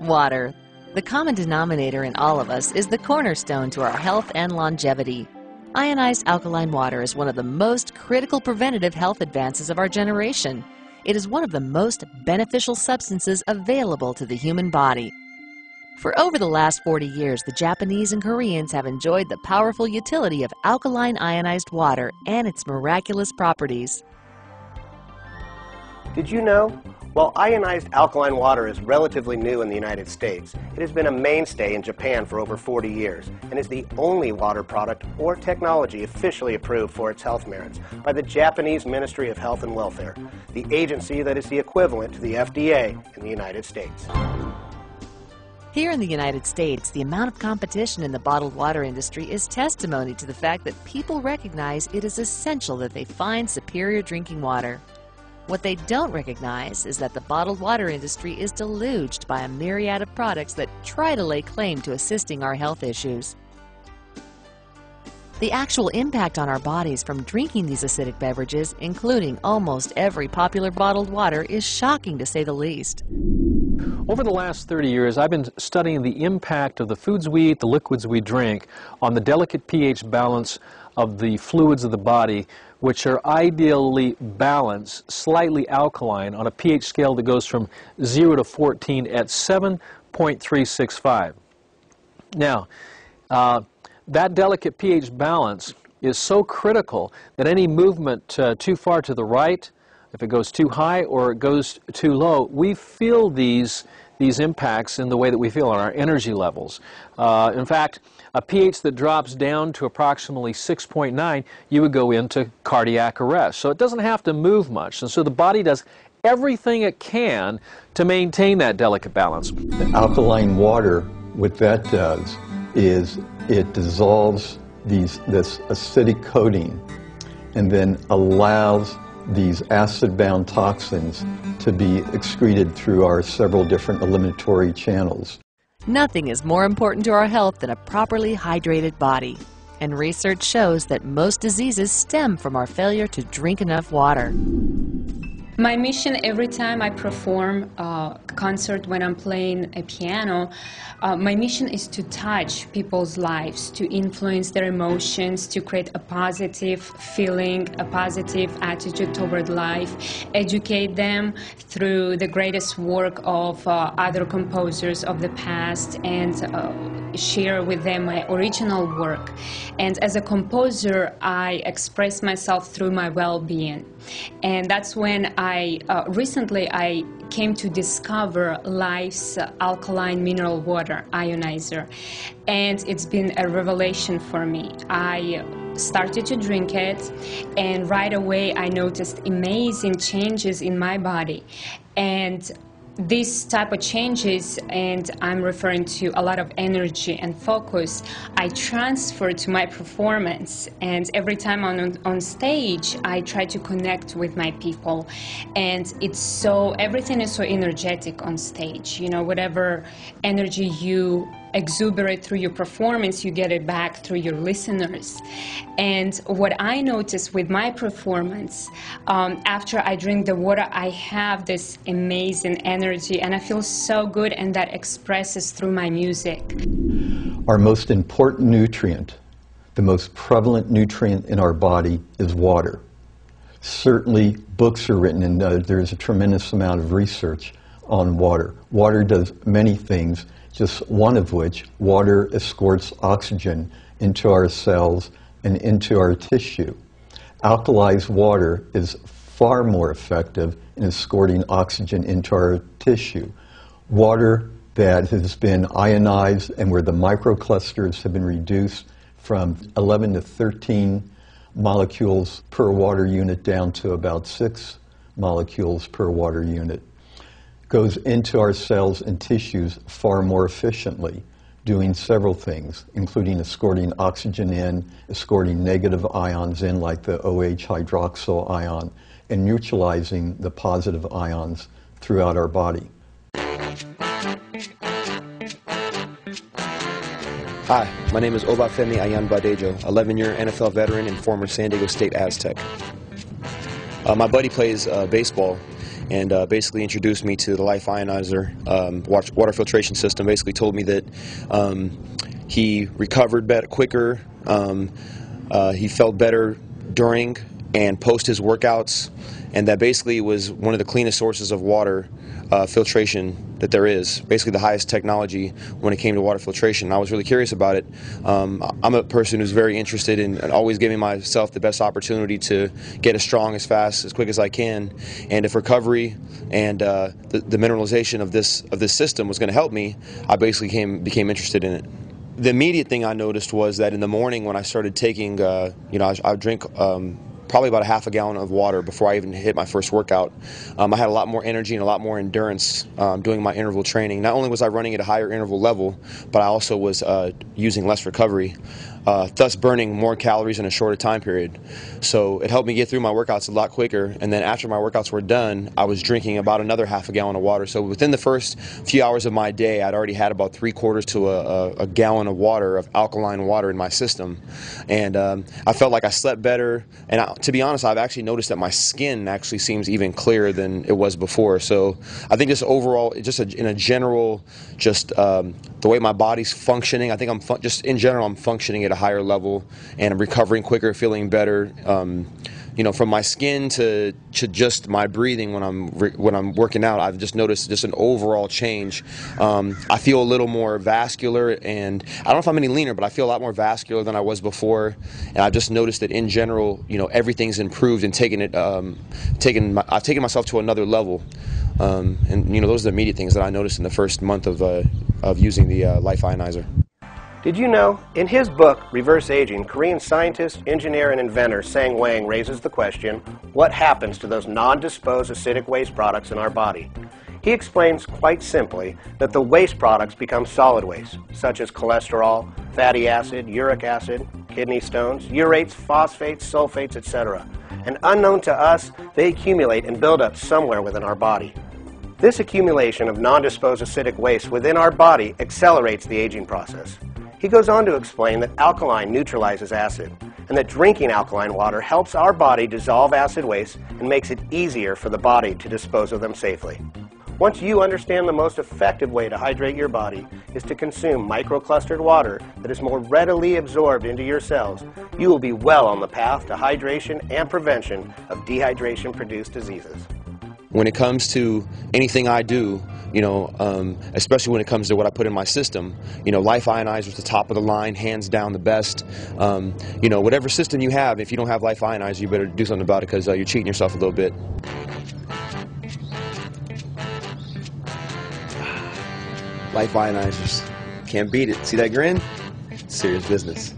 Water. The common denominator in all of us is the cornerstone to our health and longevity. Ionized alkaline water is one of the most critical preventative health advances of our generation. It is one of the most beneficial substances available to the human body. For over the last 40 years, the Japanese and Koreans have enjoyed the powerful utility of alkaline ionized water and its miraculous properties. Did you know? While ionized alkaline water is relatively new in the United States, it has been a mainstay in Japan for over 40 years and is the only water product or technology officially approved for its health merits by the Japanese Ministry of Health and Welfare, the agency that is the equivalent to the FDA in the United States. Here in the United States, the amount of competition in the bottled water industry is testimony to the fact that people recognize it is essential that they find superior drinking water. What they don't recognize is that the bottled water industry is deluged by a myriad of products that try to lay claim to assisting our health issues. The actual impact on our bodies from drinking these acidic beverages, including almost every popular bottled water, is shocking to say the least. Over the last 30 years, I've been studying the impact of the foods we eat, the liquids we drink, on the delicate pH balance of the fluids of the body, which are ideally balanced, slightly alkaline, on a pH scale that goes from 0 to 14 at 7.365. Now, that delicate pH balance is so critical that any movement too far to the right, if it goes too high or it goes too low, we feel these impacts in the way that we feel on our energy levels. In fact, a pH that drops down to approximately 6.9, you would go into cardiac arrest. So it doesn't have to move much. And so the body does everything it can to maintain that delicate balance. The alkaline water, what that does is it dissolves this acidic coating and then allows these acid-bound toxins to be excreted through our several different eliminatory channels. Nothing is more important to our health than a properly hydrated body. And research shows that most diseases stem from our failure to drink enough water. My mission every time I perform a concert when I'm playing a piano, my mission is to touch people's lives, to influence their emotions, to create a positive feeling, a positive attitude toward life, educate them through the greatest work of other composers of the past, and share with them my original work. And as a composer, I express myself through my well-being. And that's when recently I came to discover Life's alkaline mineral water ionizer, and it's been a revelation for me. I started to drink it, and right away I noticed amazing changes in my body. And these type of changes, and I'm referring to a lot of energy and focus, I transfer to my performance. And every time I'm on stage, I try to connect with my people. And everything is so energetic on stage. You know, whatever energy you exuberate through your performance, you get it back through your listeners. And what I noticed with my performance, after I drink the water, I have this amazing energy and I feel so good, and that expresses through my music. Our most important nutrient, the most prevalent nutrient in our body, is water. Certainly books are written, and there's a tremendous amount of research on water. Water does many things, just one of which, water escorts oxygen into our cells and into our tissue. Alkalized water is far more effective in escorting oxygen into our tissue. Water that has been ionized and where the microclusters have been reduced from 11 to 13 molecules per water unit down to about 6 molecules per water unit, goes into our cells and tissues far more efficiently, doing several things, including escorting oxygen in, escorting negative ions in like the OH hydroxyl ion, and neutralizing the positive ions throughout our body. Hi, my name is Obafemi Ayanbadejo, 11-year NFL veteran and former San Diego State Aztec. My buddy plays baseball, and basically introduced me to the Life Ionizer water filtration system. Basically told me that he recovered better, quicker, he felt better during and post his workouts, and that basically was one of the cleanest sources of water filtration that there is, basically the highest technology when it came to water filtration. I was really curious about it. I'm a person who's very interested in always giving myself the best opportunity to get as strong, as fast, as quick as I can, and if recovery and the mineralization of this system was going to help me, I basically became interested in it. The immediate thing I noticed was that in the morning when I started taking, I drink probably about a half a gallon of water before I even hit my first workout. I had a lot more energy and a lot more endurance doing my interval training. Not only was I running at a higher interval level, but I also was using less recovery, thus burning more calories in a shorter time period. So it helped me get through my workouts a lot quicker, and then after my workouts were done, I was drinking about another half a gallon of water. So within the first few hours of my day, I'd already had about 3/4 to a gallon of water, of alkaline water in my system. And I felt like I slept better, and to be honest, I've actually noticed that my skin actually seems even clearer than it was before. So I think just overall, in a general, the way my body's functioning, I think in general, I'm functioning at a higher level, and I'm recovering quicker, feeling better. From my skin to just my breathing when I'm working out, I've just noticed just an overall change. I feel a little more vascular, and I don't know if I'm any leaner, but I feel a lot more vascular than I was before. And I've just noticed that in general, everything's improved and I've taken myself to another level. Those are the immediate things that I noticed in the first month of using the Life Ionizer. Did you know? In his book, Reverse Aging, Korean scientist, engineer, and inventor Sang Wang raises the question, what happens to those non-disposed acidic waste products in our body? He explains quite simply that the waste products become solid waste, such as cholesterol, fatty acid, uric acid, kidney stones, urates, phosphates, sulfates, etc. And unknown to us, they accumulate and build up somewhere within our body. This accumulation of non-disposed acidic waste within our body accelerates the aging process. He goes on to explain that alkaline neutralizes acid, and that drinking alkaline water helps our body dissolve acid waste and makes it easier for the body to dispose of them safely. Once you understand the most effective way to hydrate your body is to consume microclustered water that is more readily absorbed into your cells, you will be well on the path to hydration and prevention of dehydration-produced diseases. When it comes to anything I do, especially when it comes to what I put in my system, Life Ionizer is the top of the line, hands down the best. Whatever system you have, if you don't have Life Ionizer, you better do something about it, because you're cheating yourself a little bit. Life Ionizers. Can't beat it. See that grin? Serious business.